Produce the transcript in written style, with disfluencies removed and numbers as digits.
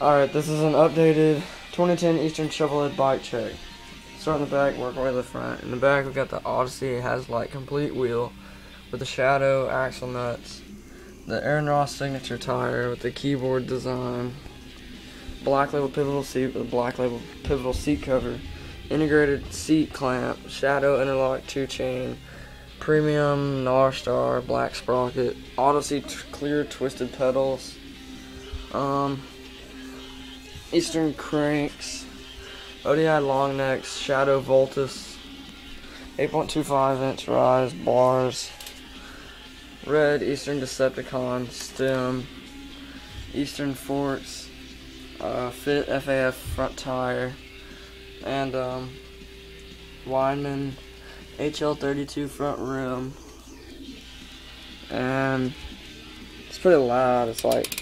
Alright, this is an updated 2010 Eastern Chevrolet bike check. Start in the back, work our way to the front. In the back, we've got the Odyssey. It has like complete wheel with the shadow, axle nuts, the Aaron Ross signature tire with the keyboard design, black label pivotal seat with a black label pivotal seat cover, integrated seat clamp, shadow interlock 2-chain, premium Narstar black sprocket, Odyssey clear twisted pedals, Eastern cranks, ODI long necks, shadow Voltus, 8.25 inch rise bars, red Eastern Decepticon stem, Eastern forks, fit FAF front tire, and Wineman HL32 front rim. And it's pretty loud. It's like